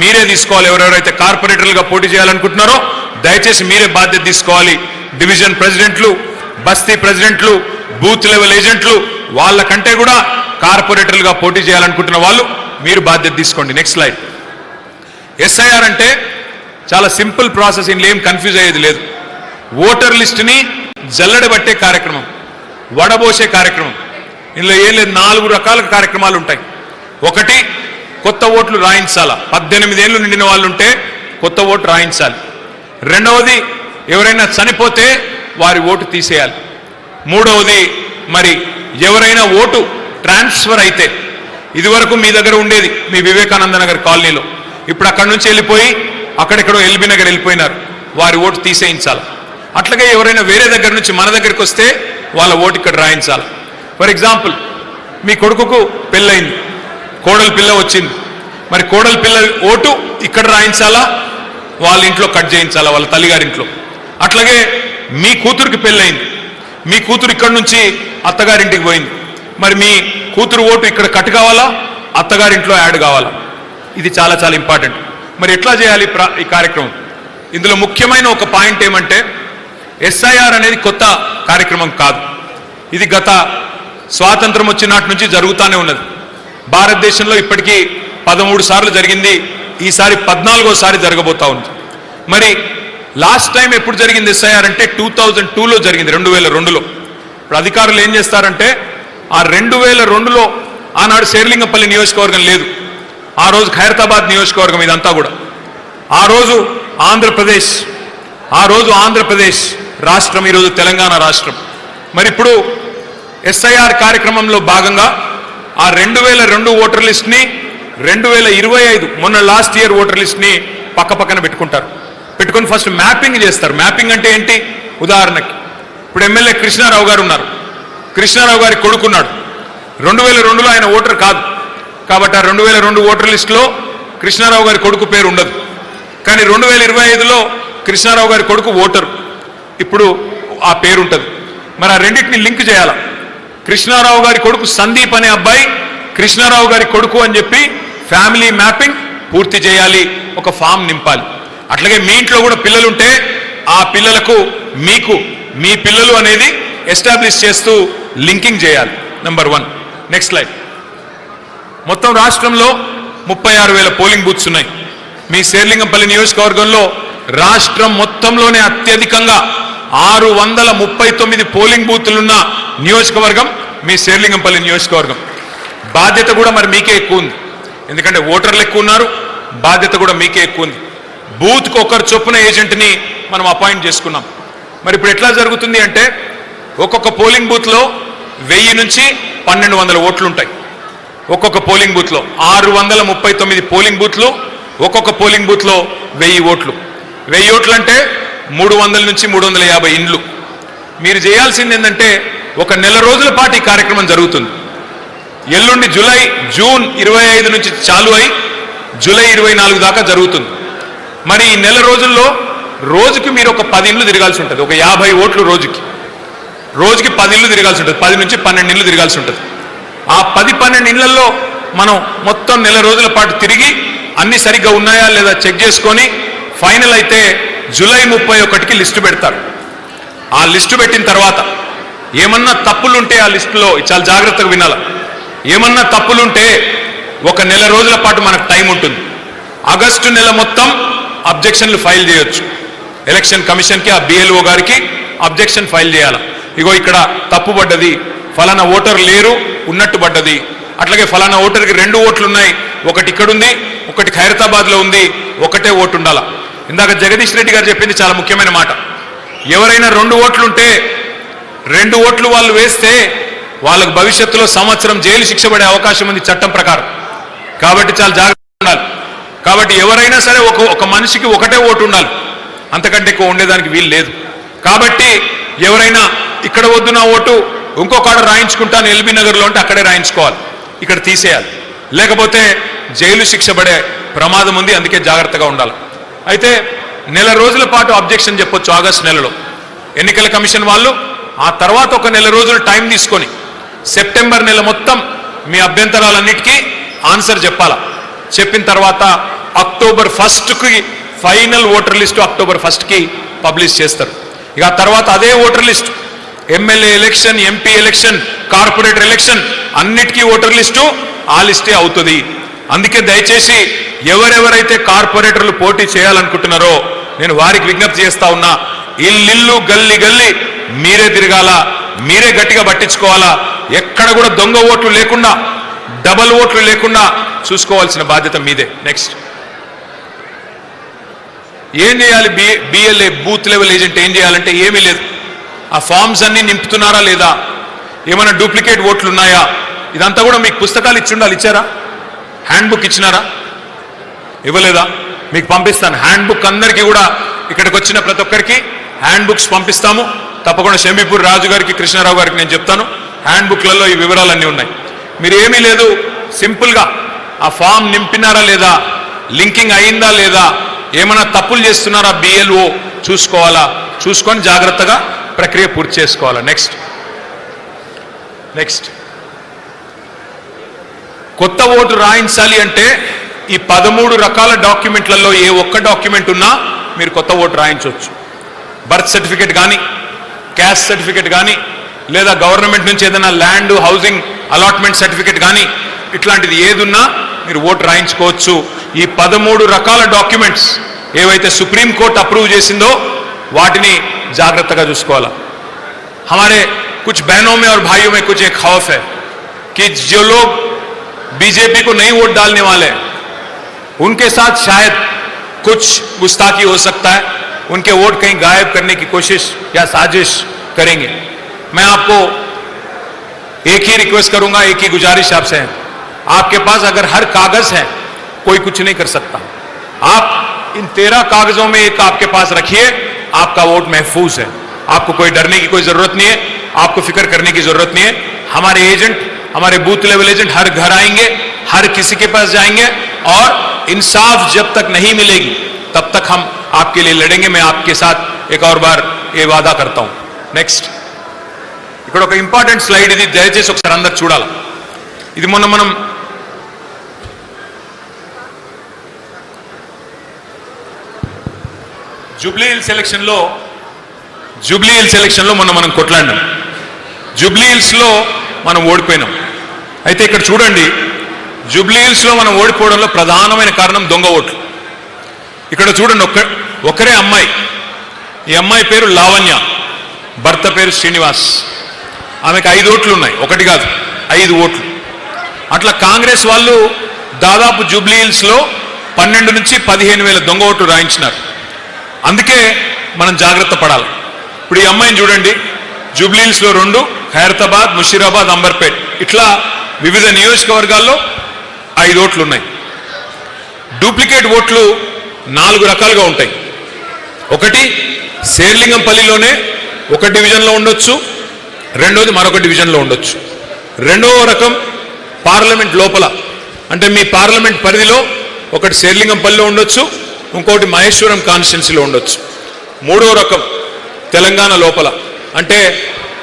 మీరే తీసుకోవాలి. ఎవరెవరైతే కార్పొరేటర్లుగా పోటీ చేయాలనుకుంటున్నారో దయచేసి మీరే బాధ్యత తీసుకోవాలి. డివిజన్ ప్రెసిడెంట్లు, బస్తీ ప్రెసిడెంట్లు, బూత్ లెవెల్ ఏజెంట్లు, వాళ్ళకంటే కూడా కార్పొరేటర్లుగా పోటీ చేయాలనుకుంటున్న వాళ్ళు మీరు బాధ్యత తీసుకోండి. Next slide. ఎస్ఐఆర్ అంటే చాలా సింపుల్ ప్రాసెస్, ఇందులో ఏం కన్ఫ్యూజ్ అయ్యేది లేదు. ఓటర్ లిస్టుని జల్లెడబట్టే కార్యక్రమం, వడబోసే కార్యక్రమం. ఇందులో ఏం లేదు, 4 రకాల కార్యక్రమాలు ఉంటాయి. ఒకటి, కొత్త ఓట్లు రాయించాలా. 18 ఏళ్ళు నిండిన వాళ్ళు ఉంటే కొత్త ఓటు రాయించాలి. రెండవది, ఎవరైనా చనిపోతే వారి ఓటు తీసేయాలి. మూడవది, మరి ఎవరైనా ఓటు ట్రాన్స్ఫర్ అయితే, ఇదివరకు మీ దగ్గర ఉండేది మీ వివేకానంద నగర్ కాలనీలో, ఇప్పుడు అక్కడి నుంచి వెళ్ళిపోయి అక్కడెక్కడో ఎల్బీ నగర్ వెళ్ళిపోయినారు, వారి ఓటు తీసేయించాలి. అట్లాగే ఎవరైనా వేరే దగ్గర నుంచి మన దగ్గరికి వస్తే వాళ్ళ ఓటు ఇక్కడ రాయించాలి. ఫర్ ఎగ్జాంపుల్, మీ కొడుకుకు పెళ్ళయింది, కోడలి పిల్ల వచ్చింది, మరి కోడలి పిల్ల ఓటు ఇక్కడ రాయించాలా, వాళ్ళ ఇంట్లో కట్ చేయించాలా, వాళ్ళ తల్లిగారింట్లో. అట్లాగే మీ కూతురికి పెళ్ళయింది, మీ కూతురు ఇక్కడ నుంచి అత్తగారింటికి పోయింది, మరి మీ కూతురు ఓటు ఇక్కడ కట్ కావాలా, అత్తగారింట్లో యాడ్ కావాలా. ఇది చాలా చాలా ఇంపార్టెంట్. మరి ఎట్లా చేయాలి ఈ కార్యక్రమం? ఇందులో ముఖ్యమైన ఒక పాయింట్ ఏమంటే, ఎస్ఐఆర్ అనేది కొత్త కార్యక్రమం కాదు. ఇది గత స్వాతంత్రం వచ్చినాటి నుంచి జరుగుతూనే ఉన్నది. భారతదేశంలో ఇప్పటికీ 13 సార్లు జరిగింది, ఈసారి 14వ జరగబోతా ఉంది. మరి లాస్ట్ టైం ఎప్పుడు జరిగింది ఎస్ఐఆర్ అంటే 2002లో జరిగింది, 2002లో. ఇప్పుడు అధికారులు ఏం చేస్తారంటే, ఆ 2002లో ఆనాడు శేర్లింగంపల్లి నియోజకవర్గం లేదు, ఆ రోజు ఖైరతాబాద్ నియోజకవర్గం ఇదంతా కూడా. ఆ రోజు ఆంధ్రప్రదేశ్ రాష్ట్రం, ఈరోజు తెలంగాణ రాష్ట్రం. మరి ఇప్పుడు ఎస్ఐఆర్ కార్యక్రమంలో భాగంగా ఆ 2002 ఓటర్ లిస్ట్ని 2025 మొన్న లాస్ట్ ఇయర్ ఓటర్ లిస్ట్ని పక్కన పెట్టుకుంటారు. పెట్టుకొని ఫస్ట్ మ్యాపింగ్ చేస్తారు. మ్యాపింగ్ అంటే ఏంటి? ఉదాహరణకి ఇప్పుడు ఎమ్మెల్యే కృష్ణారావు గారు ఉన్నారు, కృష్ణారావు గారి కొడుకున్నాడు. 2002లో ఆయన ఓటర్ కాదు కాబట్టి ఆ 2002 ఓటర్ లిస్టులో కృష్ణారావు గారి కొడుకు పేరు ఉండదు. కానీ 2025లో కృష్ణారావు గారి కొడుకు ఓటరు, ఇప్పుడు ఆ పేరు ఉంటుంది. మరి ఆ రెండింటిని లింక్ చేయాలా. కృష్ణారావు గారి కొడుకు సందీప్ అనే అబ్బాయి కృష్ణారావు గారి కొడుకు అని చెప్పి ఫ్యామిలీ మ్యాపింగ్ పూర్తి చేయాలి, ఒక ఫామ్ నింపాలి. అట్లాగే మీ ఇంట్లో కూడా పిల్లలుంటే ఆ పిల్లలకు మీకు మీ పిల్లలు అనేది ఎస్టాబ్లిష్ చేస్తూ లింకింగ్ చేయాలి. నెంబర్ 1. Next slide. మొత్తం రాష్ట్రంలో 36,000 పోలింగ్ బూత్స్ ఉన్నాయి. మీ శేర్లింగంపల్లి నియోజకవర్గంలో రాష్ట్రం మొత్తంలోనే అత్యధికంగా 639 పోలింగ్ బూత్లున్న నియోజకవర్గం మీ శేర్లింగంపల్లి నియోజకవర్గం. బాధ్యత కూడా మరి మీకే ఎక్కువ ఉంది, ఎందుకంటే ఓటర్లు ఎక్కువ ఉన్నారు, బాధ్యత కూడా మీకే ఎక్కువ ఉంది. బూత్కు ఒకరు చొప్పున ఏజెంట్ని మనం అపాయింట్ చేసుకున్నాం. మరి ఇప్పుడు ఎట్లా జరుగుతుంది అంటే, ఒక్కొక్క పోలింగ్ బూత్లో 1000 నుంచి 1200 ఓట్లు ఉంటాయి. ఒక్కొక్క పోలింగ్ బూత్లో 639 పోలింగ్ బూత్లు, ఒక్కొక్క పోలింగ్ బూత్లో 1000 ఓట్లు. 1000 ఓట్లు అంటే 300 నుంచి 350 ఇండ్లు. మీరు చేయాల్సింది ఏంటంటే, ఒక నెల రోజుల పాటు ఈ కార్యక్రమం జరుగుతుంది. ఎల్లుండి జూన్ 25 నుంచి చాలు అయి జూలై 24 దాకా జరుగుతుంది. మరి ఈ నెల రోజుల్లో రోజుకి మీరు ఒక 10 ఇండ్లు తిరగాల్సి ఉంటుంది. ఒక 50 ఓట్లు రోజుకి 10 ఇండ్లు తిరగాల్సి ఉంటుంది. 10 నుంచి 12 ఇండ్లు తిరగాల్సి ఉంటుంది. ఆ 10-12 ఇండ్లలో మనం మొత్తం నెల రోజుల పాటు తిరిగి అన్ని సరిగ్గా ఉన్నాయా లేదా చెక్ చేసుకొని ఫైనల్ అయితే జూలై 31కి లిస్టు పెడతారు. ఆ లిస్టు పెట్టిన తర్వాత ఏమన్నా తప్పులుంటే ఆ లిస్టులో చాలా జాగ్రత్తగా వినాలి. ఏమన్నా తప్పులుంటే ఒక నెల రోజుల పాటు మనకు టైం ఉంటుంది. ఆగస్టు నెల మొత్తం అబ్జెక్షన్లు ఫైల్ చేయొచ్చు. ఎలక్షన్ కమిషన్కి, ఆ బిఎల్ఓ గారికి అబ్జెక్షన్ ఫైల్ చేయాలి. ఇగో ఇక్కడ తప్పు పడ్డది, ఫలానా ఓటర్ లేరు, ఉన్నట్టు పడ్డది. అట్లాగే ఫలానా ఓటర్కి 2 ఓట్లు ఉన్నాయి, ఒకటి ఇక్కడుంది, ఒకటి ఖైరతాబాద్లో ఉంది, ఒకటే ఓటు ఉండాలా. ఇందాక జగదీష్ రెడ్డి గారు చెప్పింది చాలా ముఖ్యమైన మాట. ఎవరైనా 2 ఓట్లుంటే 2 ఓట్లు వాళ్ళు వేస్తే వాళ్ళకు భవిష్యత్తులో సంవత్సరం జైలు శిక్ష పడే అవకాశం ఉంది చట్టం ప్రకారం. కాబట్టి చాలా జాగ్రత్తగా ఉండాలి. కాబట్టి ఎవరైనా సరే ఒక మనిషికి ఒకటే ఓటు ఉండాలి, అంతకంటే ఎక్కువ ఉండేదానికి వీలు లేదు. కాబట్టి ఎవరైనా ఇక్కడ వద్దు నా ఓటు ఇంకొకడ రాయించుకుంటాను ఎల్బీ నగర్లో అంటే అక్కడే రాయించుకోవాలి, ఇక్కడ తీసేయాలి, లేకపోతే జైలు శిక్ష పడే ప్రమాదం ఉంది. అందుకే జాగ్రత్తగా ఉండాలి. అయితే నెల రోజుల పాటు అబ్జెక్షన్ చెప్పొచ్చు ఆగస్టు నెలలో ఎన్నికల కమిషన్ వాళ్ళు. ఆ తర్వాత ఒక నెల రోజులు టైం తీసుకొని సెప్టెంబర్ నెల మొత్తం మీ అభ్యంతరాలన్నిటికీ ఆన్సర్ చెప్పాలా. చెప్పిన తర్వాత అక్టోబర్ 1కి ఫైనల్ ఓటర్ లిస్టు అక్టోబర్ 1కి పబ్లిష్ చేస్తారు. ఇక తర్వాత అదే voter list MLA election, MP election, corporator election అన్నిటికీ ఓటర్ లిస్టు ఆ లిస్టే అవుతుంది. అందుకే దయచేసి ఎవరెవరైతే కార్పొరేటర్లు పోటీ చేయాలనుకుంటున్నారో నేను వారికి విజ్ఞప్తి చేస్తా ఉన్నా, ఇల్లు గల్లీ గల్లీ మీరే తిరగాల, మీరే గట్టిగా పట్టించుకోవాలా. ఎక్కడ కూడా దొంగ ఓట్లు లేకుండా, డబల్ ఓట్లు లేకుండా చూసుకోవాల్సిన బాధ్యత మీదే. నెక్స్ట్ ఏం చేయాలి? బిఎల్ఏ బూత్ లెవెల్ ఏజెంట్ ఏం చేయాలంటే ఏమీ లేదు. ఆ ఫామ్స్ అన్ని నింపుతున్నారా లేదా, ఏమైనా డూప్లికేట్ ఓట్లు ఉన్నాయా, ఇదంతా కూడా మీకు పుస్తకాలు ఇచ్చి ఉండాలి. ఇచ్చారా? హ్యాండ్ బుక్ ఇచ్చినారా? ఇవ్వలేదా? మీకు పంపిస్తాను హ్యాండ్ బుక్. అందరికీ కూడా ఇక్కడికి వచ్చిన ప్రతి ఒక్కరికి హ్యాండ్ బుక్స్ పంపిస్తాము. తప్పకుండా షమీపూర్ రాజు గారికి, కృష్ణారావు గారికి నేను చెప్తాను. హ్యాండ్ బుక్లలో ఈ వివరాలన్నీ ఉన్నాయి. మీరు ఏమీ లేదు, సింపుల్గా ఆ ఫామ్ నింపినారా లేదా, లింకింగ్ అయిందా లేదా, ఏమైనా తప్పులు చేస్తున్నారా బిఎల్ఓ చూసుకోవాలా. చూసుకొని జాగ్రత్తగా ప్రక్రియ పూర్తి చేసుకోవాలా. నెక్స్ట్ కొత్త ఓటు రాయించాలి అంటే ఈ 13 రకాల డాక్యుమెంట్లలో ఏ ఒక్క డాక్యుమెంట్ ఉన్నా మీరు కొత్త ఓటు రాయించవచ్చు. బర్త్ సర్టిఫికేట్ కానీ, క్యాస్ట్ సర్టిఫికేట్ కానీ, లేదా గవర్నమెంట్ నుంచి ఏదైనా ల్యాండ్ హౌసింగ్ అలాట్మెంట్ సర్టిఫికేట్ కానీ, ఇట్లాంటిది ఏదున్నా మీరు ఓటు రాయించుకోవచ్చు. ఈ 13 రకాల డాక్యుమెంట్స్ ఏవైతే సుప్రీంకోర్టు అప్రూవ్ చేసిందో వాటిని జాగ్రత్తగా చూసుకోవాలా. हमारे कुछ बहनों में और भाइयों में कुछ एक खौफ है कि जो लोग बीजेपी को नहीं वोट डालने वाले हैं उनके साथ शायद कुछ गुस्ताखी हो सकता है, उनके वोट कहीं गायब करने की कोशिश या साजिश करेंगे. मैं आपको एक ही रिक्वेस्ट करूंगा, एक ही गुजारिश आपसे है, आपके पास अगर हर कागज है कोई कुछ नहीं कर सकता. आप इन 13 कागजों में एक आपके पास रखिए, आपका वोट महफूज है. आपको कोई डरने की कोई जरूरत नहीं है, आपको फिक्र करने की जरूरत नहीं है. हमारे एजेंट, हमारे बूथ लेवल एजेंट हर घर आएंगे, हर किसी के पास जाएंगे और इंसाफ जब तक नहीं मिलेगी तब तक हम आपके लिए लड़ेंगे. मैं आपके साथ एक और बार ये वादा करता हूं. నెక్స్ట్ ఇక్కడ ఒక ఇంపార్టెంట్ స్లైడ్, ఇది దయచేసి ఒకసారి అందరు చూడాలి. ఇది మొన్న మనం జూబ్లీ హిల్స్ ఎలక్షన్లో మొన్న మనం కొట్లాడినాం. జూబ్లీ హిల్స్లో మనం ఓడిపోయినాం. అయితే ఇక్కడ చూడండి, జూబ్లీ హిల్స్లో మనం ఓడిపోవడంలో ప్రధానమైన కారణం దొంగ ఓట్లు. ఇక్కడ చూడండి, ఒకరే అమ్మాయి, ఈ అమ్మాయి పేరు లావణ్య, భర్త పేరు శ్రీనివాస్. ఆమెకు 5 ఓట్లు ఉన్నాయి, ఒకటి కాదు 5 ఓట్లు. అట్లా కాంగ్రెస్ వాళ్ళు దాదాపు జూబ్లీ హిల్స్లో 12 నుంచి 15,000 దొంగ ఓట్లు రాయించినారు. అందుకే మనం జాగ్రత్త పడాలి. ఇప్పుడు ఈ అమ్మాయిని చూడండి, జూబ్లీ హిల్స్లో 2, ఖైరతాబాద్, ముషీరాబాద్, అంబర్పేట్, ఇట్లా వివిధ నియోజకవర్గాల్లో 5 ఓట్లు ఉన్నాయి. డూప్లికేట్ ఓట్లు 4 రకాలుగా ఉంటాయి. ఒకటి శేర్లింగంపల్లిలోనే ఒక డివిజన్లో ఉండొచ్చు, రెండోది మరొక డివిజన్లో ఉండొచ్చు. రెండవ రకం పార్లమెంట్ లోపల, అంటే మీ పార్లమెంట్ పరిధిలో ఒకటి శేర్లింగంపల్లిలో ఉండొచ్చు, ఇంకోటి మహేశ్వరం కాన్స్టిట్యున్సీలో ఉండొచ్చు. మూడో రకం తెలంగాణ లోపల, అంటే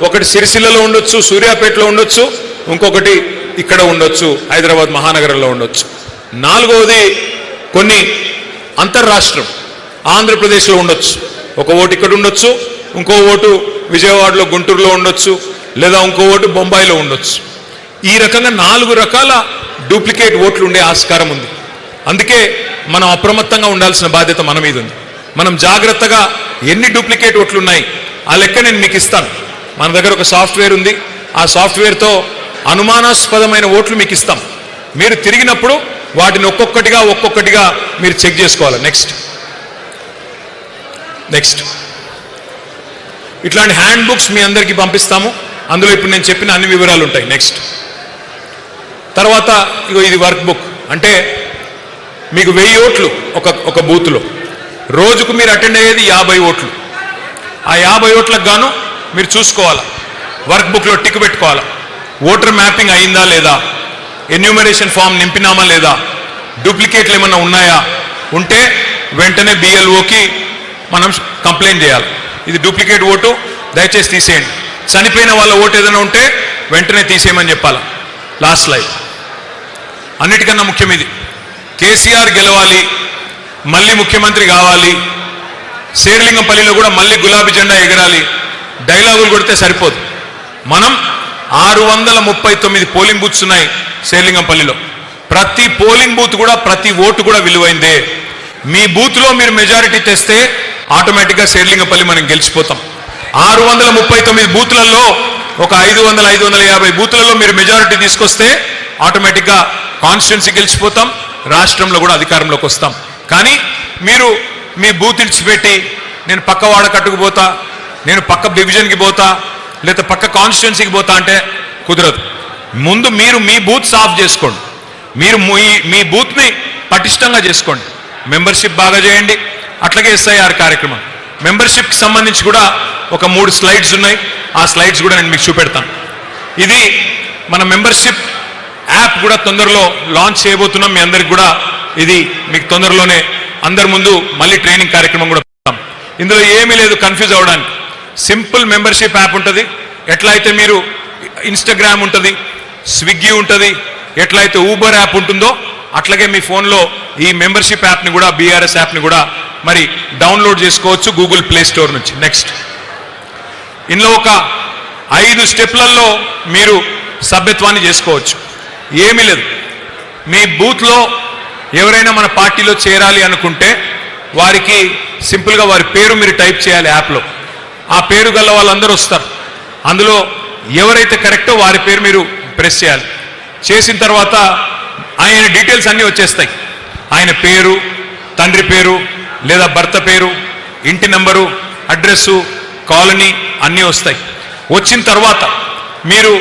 ఒకటి సిరిసిల్లలో ఉండొచ్చు, సూర్యాపేటలో ఉండొచ్చు, ఇంకొకటి ఇక్కడ ఉండొచ్చు, హైదరాబాద్ మహానగరంలో ఉండొచ్చు. నాలుగవది కొన్ని అంతర్రాష్ట్రం, ఆంధ్రప్రదేశ్లో ఉండొచ్చు, ఒక ఓటు ఇక్కడ ఉండొచ్చు, ఇంకో ఓటు విజయవాడలో, గుంటూరులో ఉండొచ్చు, లేదా ఇంకో ఓటు బొంబాయిలో ఉండొచ్చు. ఈ రకంగా 4 రకాల డూప్లికేట్ ఓట్లు ఉండే ఆస్కారం ఉంది. అందుకే మనం అప్రమత్తంగా ఉండాల్సిన బాధ్యత మన మీద ఉంది. మనం జాగ్రత్తగా ఎన్ని డూప్లికేట్ ఓట్లు ఉన్నాయి ఆ లెక్క నేను మీకు ఇస్తాను. మన దగ్గర ఒక సాఫ్ట్వేర్ ఉంది, ఆ సాఫ్ట్వేర్తో అనుమానాస్పదమైన ఓట్లు మీకు ఇస్తాం. మీరు తిరిగినప్పుడు వాటిని ఒక్కొక్కటిగా మీరు చెక్ చేసుకోవాలి. నెక్స్ట్ ఇట్లాంటి హ్యాండ్ బుక్స్ మీ అందరికీ పంపిస్తాము. అందులో ఇప్పుడు నేను చెప్పిన అన్ని వివరాలు ఉంటాయి. నెక్స్ట్ తర్వాత ఇది వర్క్ బుక్, అంటే మీకు 1000 ఓట్లు ఒక బూత్లో, రోజుకు మీరు అటెండ్ అయ్యేది 50 ఓట్లు. ఆ 50 ఓట్లకు గాను మీరు చూసుకోవాలా, వర్క్ బుక్లో టిక్ పెట్టుకోవాలా, ఓటర్ మ్యాపింగ్ అయిందా లేదా, ఎన్యూమరేషన్ ఫామ్ నింపినామా లేదా, డూప్లికేట్లు ఏమన్నా ఉన్నాయా, ఉంటే వెంటనే BLOకి మనం కంప్లైంట్ చేయాలి. ఇది డూప్లికేట్ ఓటు, దయచేసి తీసేయండి. చనిపోయిన వాళ్ళ ఓటు ఏదైనా ఉంటే వెంటనే తీసేయమని చెప్పాలి. Last slide. అన్నిటికన్నా ముఖ్యం ఇది, కేసీఆర్ గెలవాలి, మళ్ళీ ముఖ్యమంత్రి కావాలి, శేర్లింగంపల్లిలో కూడా మళ్ళీ గులాబీ జెండా ఎగరాలి. డైలాగులు కొడితే సరిపోదు. మనం 639 పోలింగ్ బూత్స్ ఉన్నాయి శేర్లింగంపల్లిలో. ప్రతి పోలింగ్ బూత్ కూడా, ప్రతి ఓటు కూడా విలువైందే. మీ బూత్లో మీరు మెజారిటీ తెస్తే ఆటోమేటిక్గా శేర్లింగంపల్లి మనం గెలిచిపోతాం. 639 బూత్లలో ఒక 500-550 బూత్లలో మీరు మెజారిటీ తీసుకొస్తే ఆటోమేటిక్గా కాన్స్టిట్యున్సీ గెలిచిపోతాం, రాష్ట్రంలో కూడా అధికారంలోకి వస్తాం. కానీ మీరు మీ బూత్ ఇడిచిపెట్టి నేను పక్క వాడకట్టుకు పోతా, నేను పక్క డివిజన్కి పోతా, లేదా పక్క కాన్స్టిట్యున్సీకి పోతా అంటే కుదరదు. ముందు మీరు మీ బూత్ సాఫ్ చేసుకోండి, మీరు మీ బూత్ని పటిష్టంగా చేసుకోండి, మెంబర్షిప్ బాగా చేయండి. అట్లాగే SIR కార్యక్రమం, మెంబర్షిప్కి సంబంధించి కూడా ఒక 3 స్లైడ్స్ ఉన్నాయి. ఆ స్లైడ్స్ కూడా నేను మీకు చూపెడతాను. ఇది మన మెంబర్షిప్ యాప్ కూడా తొందరలో లాంచ్ చేయబోతున్నాం. మీ అందరికి కూడా ఇది మీకు తొందరలోనే అందరి ముందు మళ్ళీ ట్రైనింగ్ కార్యక్రమం కూడా పెడతాం. ఇందులో ఏమీ లేదు కన్ఫ్యూజ్ అవ్వడానికి. సింపుల్ మెంబర్షిప్ యాప్ ఉంటుంది. ఎట్లా అయితే మీరు ఇన్స్టాగ్రామ్ ఉంటుంది, స్విగ్గీ ఉంటుంది, ఎట్లయితే ఊబర్ యాప్ ఉంటుందో అట్లాగే మీ ఫోన్లో ఈ మెంబర్షిప్ యాప్ని కూడా, BRS యాప్ని కూడా మరి డౌన్లోడ్ చేసుకోవచ్చు గూగుల్ ప్లే స్టోర్ నుంచి. నెక్స్ట్, ఇందులో ఒక 5 స్టెప్లలో మీరు సభ్యత్వాన్ని చేసుకోవచ్చు. ఏమీ లేదు, మీ బూత్లో ఎవరైనా మన పార్టీలో చేరాలి అనుకుంటే వారికి సింపుల్గా వారి పేరు మీరు టైప్ చేయాలి యాప్లో. ఆ పేరు గల వాళ్ళందరూ వస్తారు. అందులో ఎవరైతే కరెక్టో వారి పేరు మీరు ప్రెస్ చేయాలి. చేసిన తర్వాత ఆయన డీటెయిల్స్ అన్నీ వచ్చేస్తాయి. ఆయన పేరు, తండ్రి పేరు లేదా భర్త పేరు, ఇంటి నెంబరు, అడ్రస్సు, కాలనీ అన్నీ వస్తాయి. వచ్చిన తర్వాత మీరు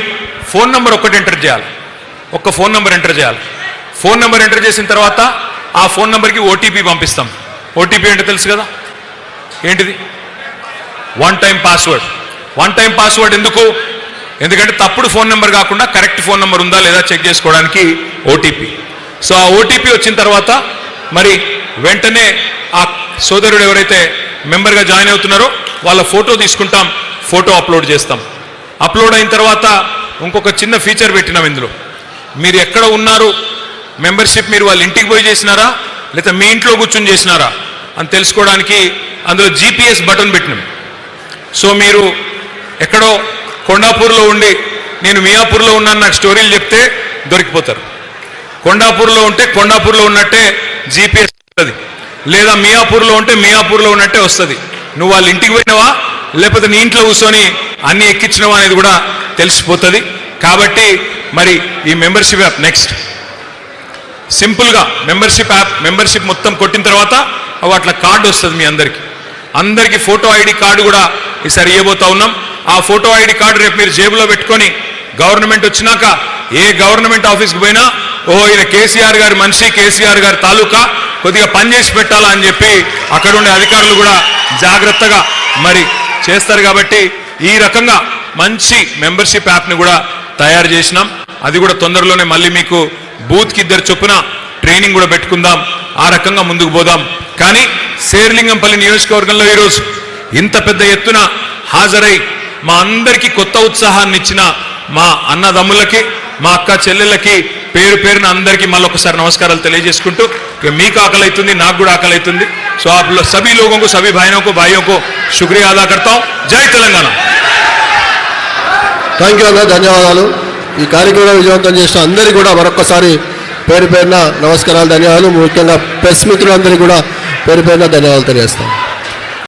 ఫోన్ నెంబర్ ఒకటి ఎంటర్ చేయాలి. ఒక్క ఫోన్ నెంబర్ ఎంటర్ చేయాలి. ఫోన్ నెంబర్ ఎంటర్ చేసిన తర్వాత ఆ ఫోన్ నెంబర్కి OTP పంపిస్తాం. OTP అంటే తెలుసు కదా, ఏంటిది? 1 టైం పాస్వర్డ్. 1 టైం పాస్వర్డ్ ఎందుకు? ఎందుకంటే తప్పుడు ఫోన్ నెంబర్ కాకుండా కరెక్ట్ ఫోన్ నెంబర్ ఉందా లేదా చెక్ చేసుకోవడానికి OTP. సో ఆ OTP వచ్చిన తర్వాత మరి వెంటనే ఆ సోదరుడు ఎవరైతే మెంబర్గా జాయిన్ అవుతున్నారో వాళ్ళ ఫోటో తీసుకుంటాం, ఫోటో అప్లోడ్ చేస్తాం. అప్లోడ్ అయిన తర్వాత ఇంకొక చిన్న ఫీచర్ పెట్టినాం ఇందులో. మీరు ఎక్కడ ఉన్నారు, మెంబర్షిప్ మీరు వాళ్ళ ఇంటికి పోయి చేసినారా లేదా మీ ఇంట్లో కూర్చొని చేసినారా అని తెలుసుకోవడానికి అందులో GPS బటన్ పెట్టినాం. సో మీరు ఎక్కడో కొండాపూర్లో ఉండి నేను మియాపూర్లో ఉన్నాను నాకు స్టోరీలు చెప్తే దొరికిపోతారు. కొండాపూర్లో ఉంటే కొండాపూర్లో ఉన్నట్టే GPS వస్తుంది, లేదా మియాపూర్లో ఉంటే మియాపూర్లో ఉన్నట్టే వస్తుంది. నువ్వు వాళ్ళ ఇంటికి పోయినావా లేకపోతే నీ ఇంట్లో కూర్చొని అన్ని ఎక్కించినవా అనేది కూడా తెలిసిపోతుంది. కాబట్టి మరి ఈ మెంబర్షిప్ యాప్ నెక్స్ట్ సింపుల్గా మెంబర్షిప్ యాప్ మెంబర్షిప్ మొత్తం కొట్టిన తర్వాత అట్లా కార్డు వస్తుంది మీ అందరికీ ఫోటో ID కార్డు కూడా ఈసారి ఇవ్వబోతా ఉన్నాం. ఆ ఫోటో ID కార్డు రేపు మీరు జేబులో పెట్టుకొని గవర్నమెంట్ వచ్చినాక ఏ గవర్నమెంట్ ఆఫీస్కి పోయినా ఈయన కేసీఆర్ గారి మనిషి, కేసీఆర్ గారి తాలూకా, కొద్దిగా పనిచేసి పెట్టాలా అని చెప్పి అక్కడ ఉండే అధికారులు కూడా జాగ్రత్తగా మరి చేస్తారు. కాబట్టి ఈ రకంగా మంచి మెంబర్షిప్ యాప్ని కూడా తయారు చేసినాం. అది కూడా తొందరలోనే మళ్ళీ మీకు బూత్కి 2 చొప్పున ట్రైనింగ్ కూడా పెట్టుకుందాం. ఆ రకంగా ముందుకు పోదాం. కానీ శేర్లింగంపల్లి నియోజకవర్గంలో ఈరోజు ఇంత పెద్ద ఎత్తున హాజరై మా అందరికీ కొత్త ఉత్సాహాన్ని ఇచ్చిన మా అన్నదమ్ములకి, మా అక్క చెల్లెళ్ళకి పేరు పేరున అందరికీ మళ్ళొకసారి నమస్కారాలు తెలియజేసుకుంటూ, మీకు ఆకలి అవుతుంది, నాకు కూడా ఆకలి అవుతుంది. సో आप सभी लोगों को, सभी भाइयों को शुक्रिया अदा करता हूं. जय तेलंगाना. థ్యాంక్ యూ అన్న, ధన్యవాదాలు. ఈ కార్యక్రమం విజయవంతం చేసిన అందరికీ కూడా మరొకసారి పేరు పేరున నమస్కారాలు, ధన్యవాదాలు. ముఖ్యంగా ప్రెస్ మిత్రులందరికీ కూడా పేరు పేరున ధన్యవాదాలు తెలియజేస్తాం.